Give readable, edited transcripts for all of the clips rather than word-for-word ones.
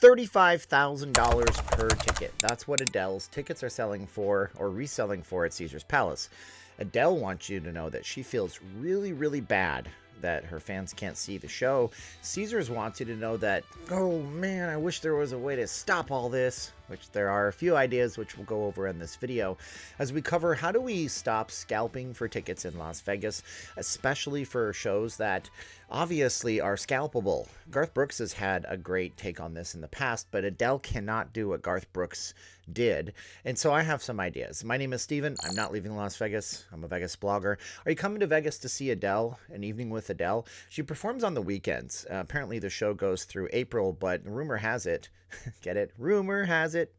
$35,000 per ticket. That's what Adele's tickets are selling for, or reselling for, at Caesars Palace. Adele wants you to know that she feels really, really bad that her fans can't see the show. Caesars wants you to know that, oh man, I wish there was a way to stop all this, which there are a few ideas which we'll go over in this video as we cover how do we stop scalping for tickets in Las Vegas, especially for shows that obviously are scalpable. Garth Brooks has had a great take on this in the past, but Adele cannot do what Garth Brooks did. And so I have some ideas. My name is Steven. I'm not leaving Las Vegas. I'm a Vegas blogger. Are you coming to Vegas to see Adele, An Evening with Adele? She performs on the weekends. Apparently the show goes through April, but rumor has it, get it? Rumor has it.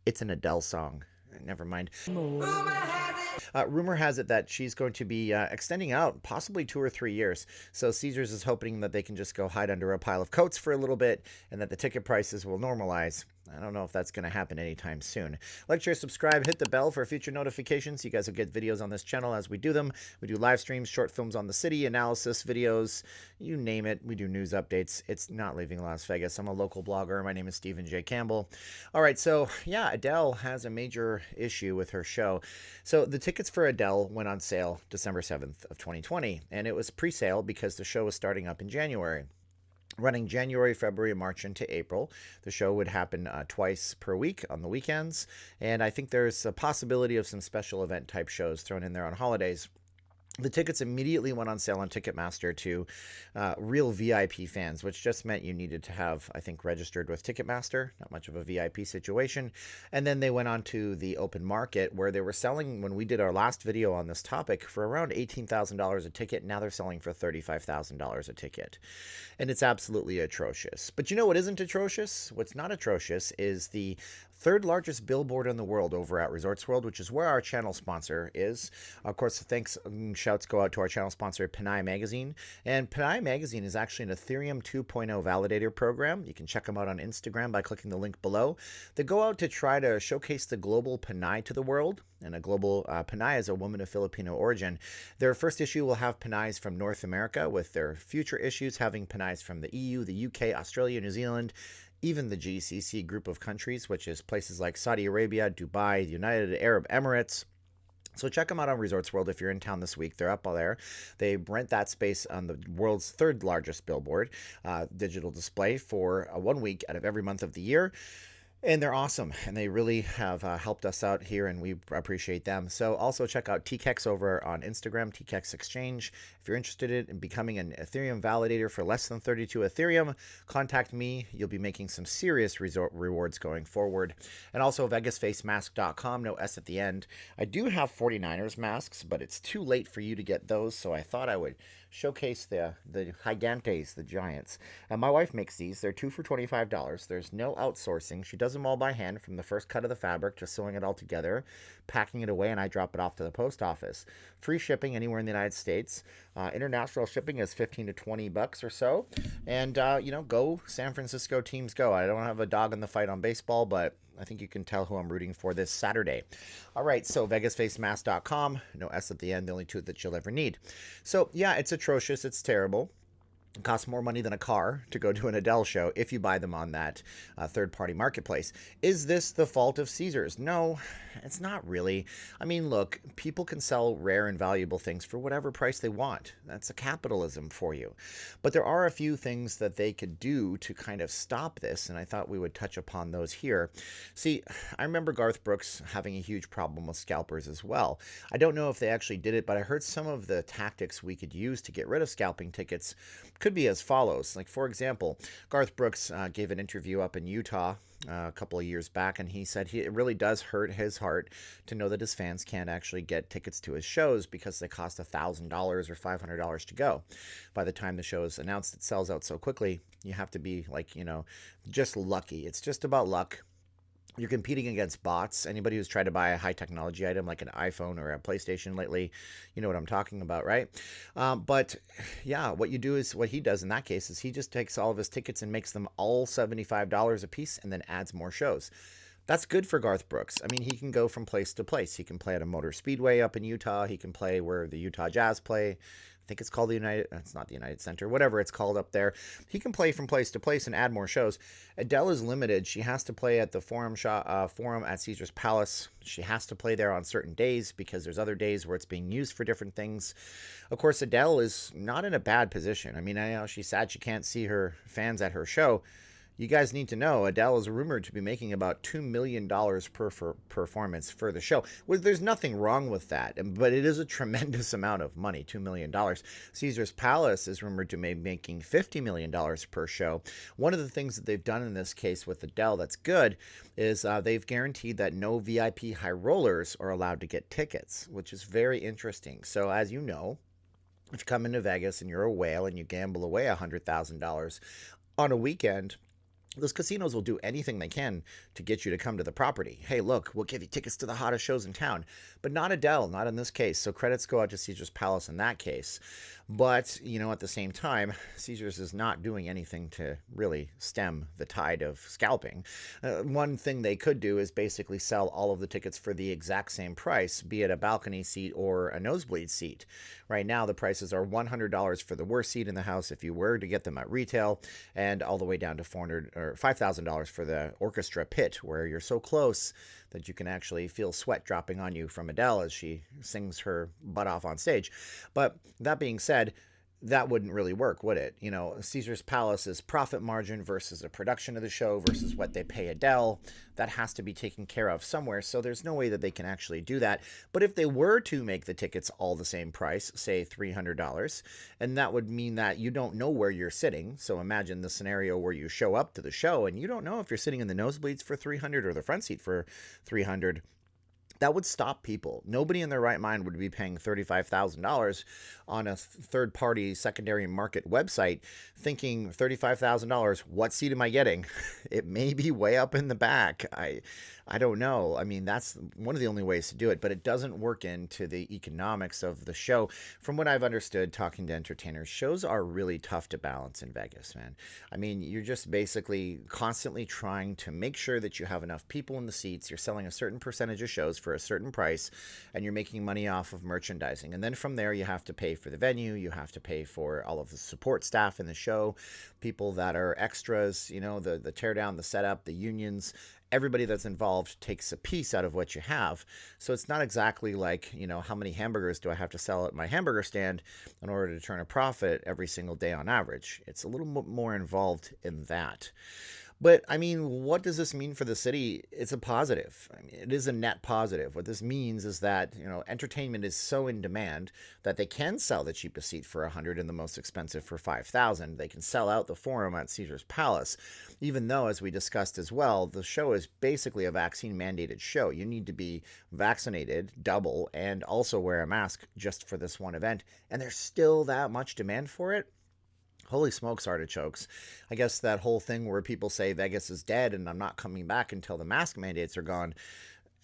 It's an Adele song. Never mind. Rumor has it that she's going to be extending out possibly 2 or 3 years. So Caesars is hoping that they can just go hide under a pile of coats for a little bit and that the ticket prices will normalize. I don't know if that's going to happen anytime soon. Like, share, subscribe, hit the bell for future notifications. You guys will get videos on this channel as we do them. We do live streams, short films on the city, analysis videos, you name it. We do news updates. It's not leaving Las Vegas. I'm a local blogger. My name is Stephen J. Campbell. All right, so yeah, Adele has a major issue with her show. So the tickets for Adele went on sale December 7th of 2020, and it was pre-sale because the show was starting up in January. Running January, February, March into April. The show would happen twice per week on the weekends, and I think there's a possibility of some special event type shows thrown in there on holidays. The tickets immediately went on sale on Ticketmaster to real VIP fans, which just meant you needed to have, I think, registered with Ticketmaster. Not much of a VIP situation. And then they went on to the open market where they were selling, when we did our last video on this topic, for around $18,000 a ticket. Now they're selling for $35,000 a ticket. And it's absolutely atrocious. But you know what isn't atrocious? What's not atrocious is the third largest billboard in the world over at Resorts World, which is where our channel sponsor is. Of course, thanks and shouts go out to our channel sponsor, Panay Magazine. And Panay Magazine is actually an Ethereum 2.0 validator program. You can check them out on Instagram by clicking the link below. They go out to try to showcase the global Panay to the world. And a global Panay is a woman of Filipino origin. Their first issue will have Panays from North America, with their future issues having Panays from the EU, the UK, Australia, New Zealand, even the GCC group of countries, which is places like Saudi Arabia, Dubai, the United Arab Emirates. So check them out on Resorts World if you're in town this week. They're up all there. They rent that space on the world's third largest billboard digital display for 1 week out of every month of the year. And they're awesome, and they really have helped us out here, and we appreciate them. So also check out TKEX over on Instagram, TKEX Exchange. If you're interested in becoming an Ethereum validator for less than 32 Ethereum, contact me. You'll be making some serious rewards going forward. And also VegasFaceMask.com, no S at the end. I do have 49ers masks, but it's too late for you to get those, so I thought I would showcase the gigantes, the giants. My wife makes these. They're 2 for $25. There's no outsourcing. She does them all by hand from the first cut of the fabric, just sewing it all together, packing it away, and I drop it off to the post office. Free shipping anywhere in the United States. International shipping is $15 to $20 or so. And, go San Francisco teams go. I don't have a dog in the fight on baseball, but I think you can tell who I'm rooting for this Saturday. All right, so VegasFaceMask.com, no S at the end, the only two that you'll ever need. So, yeah, it's atrocious. It's terrible. It costs more money than a car to go to an Adele show if you buy them on that third-party marketplace. Is this the fault of Caesars? No, it's not really. I mean, look, people can sell rare and valuable things for whatever price they want. That's a capitalism for you. But there are a few things that they could do to kind of stop this, and I thought we would touch upon those here. See, I remember Garth Brooks having a huge problem with scalpers as well. I don't know if they actually did it, but I heard some of the tactics we could use to get rid of scalping tickets could be as follows. Like, for example, Garth Brooks gave an interview up in Utah a couple of years back, and he said it really does hurt his heart to know that his fans can't actually get tickets to his shows because they cost $1,000 or $500 to go. By the time the show is announced, it sells out so quickly. You have to be like, just lucky. It's just about luck. You're competing against bots. Anybody who's tried to buy a high technology item like an iPhone or a PlayStation lately, you know what I'm talking about, right? But yeah, what you do is, what he does in that case is he just takes all of his tickets and makes them all $75 a piece and then adds more shows. That's good for Garth Brooks. I mean, he can go from place to place. He can play at a motor speedway up in Utah. He can play where the Utah Jazz play. think it's called the United, it's not the United Center, whatever it's called up there. He can play from place to place and add more shows. Adele is limited. She has to play at the Forum at Caesar's Palace. She has to play there on certain days because there's other days where it's being used for different things. Of course, Adele is not in a bad position. I mean, I know she's sad she can't see her fans at her show. You guys need to know Adele is rumored to be making about $2 million per performance for the show. Well, there's nothing wrong with that, but it is a tremendous amount of money, $2 million. Caesar's Palace is rumored to be making $50 million per show. One of the things that they've done in this case with Adele that's good is they've guaranteed that no VIP high rollers are allowed to get tickets, which is very interesting. So as you know, if you come into Vegas and you're a whale and you gamble away $100,000 on a weekend, those casinos will do anything they can to get you to come to the property. Hey, look, we'll give you tickets to the hottest shows in town. But not Adele, not in this case. So credits go out to Caesar's Palace in that case. But, you know, at the same time, Caesar's is not doing anything to really stem the tide of scalping. One thing they could do is basically sell all of the tickets for the exact same price, be it a balcony seat or a nosebleed seat. Right now, the prices are $100 for the worst seat in the house if you were to get them at retail, and all the way down to $400 or $5,000 for the orchestra pit, where you're so close that you can actually feel sweat dropping on you from Adele as she sings her butt off on stage. But that being said, that wouldn't really work, would it? You know, Caesar's Palace's profit margin versus the production of the show versus what they pay Adele, that has to be taken care of somewhere. So there's no way that they can actually do that. But if they were to make the tickets all the same price, say $300, and that would mean that you don't know where you're sitting. So imagine the scenario where you show up to the show and you don't know if you're sitting in the nosebleeds for $300 or the front seat for $300. That would stop people. Nobody in their right mind would be paying $35,000 on a third-party secondary market website thinking $35,000, what seat am I getting? It may be way up in the back. I don't know. I mean, that's one of the only ways to do it, but it doesn't work into the economics of the show. From what I've understood, talking to entertainers, shows are really tough to balance in Vegas, man. I mean, you're just basically constantly trying to make sure that you have enough people in the seats. You're selling a certain percentage of shows for a certain price, and you're making money off of merchandising. And then from there, you have to pay for the venue. You have to pay for all of the support staff in the show, people that are extras, you know, the tear down, the setup, the unions. Everybody that's involved takes a piece out of what you have. So it's not exactly like, you know, how many hamburgers do I have to sell at my hamburger stand in order to turn a profit every single day on average. It's a little more involved in that. But, I mean, what does this mean for the city? It's a positive. I mean, it is a net positive. What this means is that, you know, entertainment is so in demand that they can sell the cheapest seat for $100 and the most expensive for $5,000. They can sell out the Forum at Caesar's Palace, even though, as we discussed as well, the show is basically a vaccine-mandated show. You need to be vaccinated, double, and also wear a mask just for this one event. And there's still that much demand for it. Holy smokes, artichokes. I guess that whole thing where people say Vegas is dead and I'm not coming back until the mask mandates are gone,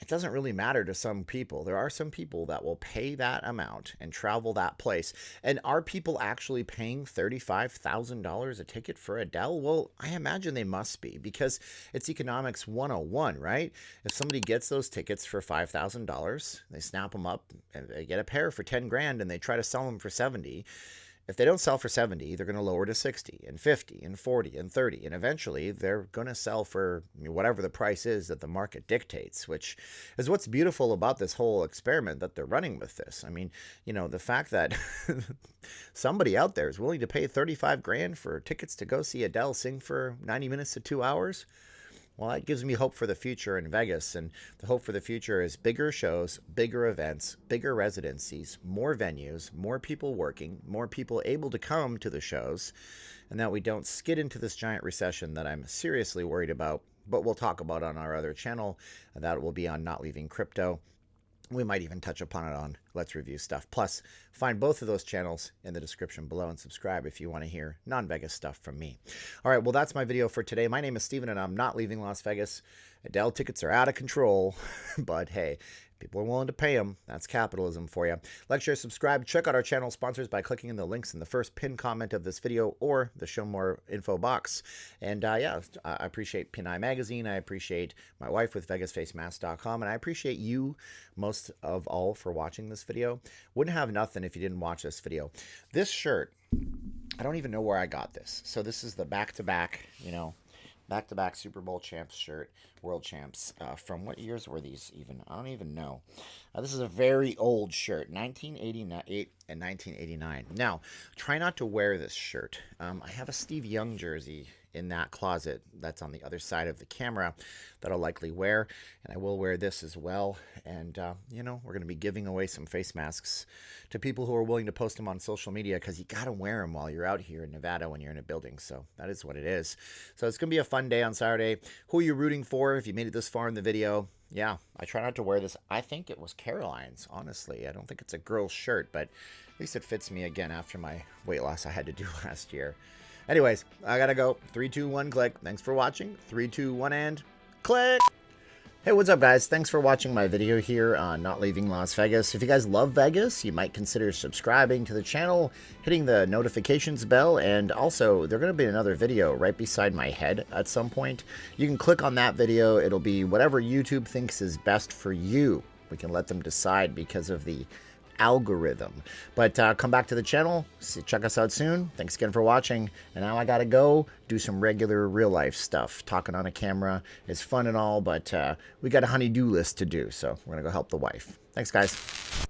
it doesn't really matter to some people. There are some people that will pay that amount and travel that place. And are people actually paying $35,000 a ticket for Adele? Well, I imagine they must be, because it's economics 101, right? If somebody gets those tickets for $5,000, they snap them up and they get a pair for 10 grand and they try to sell them for 70. If they don't sell for 70, they're going to lower to 60 and 50 and 40 and 30. And eventually they're going to sell for whatever the price is that the market dictates, which is what's beautiful about this whole experiment that they're running with this. I mean, you know, the fact that somebody out there is willing to pay 35 grand for tickets to go see Adele sing for 90 minutes to 2 hours. Well, that gives me hope for the future in Vegas, and the hope for the future is bigger shows, bigger events, bigger residencies, more venues, more people working, more people able to come to the shows, and that we don't skid into this giant recession that I'm seriously worried about, but we'll talk about on our other channel, and that will be on Not Leaving Crypto. We might even touch upon it on Let's Review Stuff. Plus, find both of those channels in the description below and subscribe if you want to hear non-Vegas stuff from me. All right, well, that's my video for today. My name is Steven, and I'm not leaving Las Vegas. Adele tickets are out of control, but hey, People are willing to pay them. That's capitalism for you. Like, share, subscribe. Check out our channel sponsors by clicking in the links in the first pinned comment of this video or the show more info box. And yeah, I appreciate Pin-Eye Magazine. I appreciate my wife with VegasFaceMask.com. And I appreciate you most of all for watching this video. Wouldn't have nothing if you didn't watch this video. This shirt, I don't even know where I got this. So this is the back-to-back, you know, back-to-back Super Bowl champs shirt, world champs. From what years were these even? I don't even know. This is a very old shirt, 1988 and 1989. Now, try not to wear this shirt. I have a Steve Young jersey in that closet that's on the other side of the camera that I'll likely wear, and I will wear this as well. And you know, we're going to be giving away some face masks to people who are willing to post them on social media, because you got to wear them while you're out here in Nevada when you're in a building. So that is what it is. So it's going to be a fun day on Saturday. Who are you rooting for if you made it this far in the video? Yeah, I try not to wear this. I think it was Caroline's, honestly. I don't think it's a girl's shirt, but at least it fits me again after my weight loss I had to do last year. Anyways, I gotta go. 3, 2, 1, click. Thanks for watching. 3, 2, 1, and click. Hey, what's up, guys? Thanks for watching my video here on Not Leaving Las Vegas. If you guys love Vegas, you might consider subscribing to the channel, hitting the notifications bell, and also, there's going to be another video right beside my head at some point. You can click on that video. It'll be whatever YouTube thinks is best for you. We can let them decide because of the algorithm. But come back to the channel, check us out soon. Thanks again for watching, and now I gotta go do some regular real life stuff. Talking on a camera is fun and all, but we got a honey-do list to do, so we're gonna go help the wife. Thanks, guys.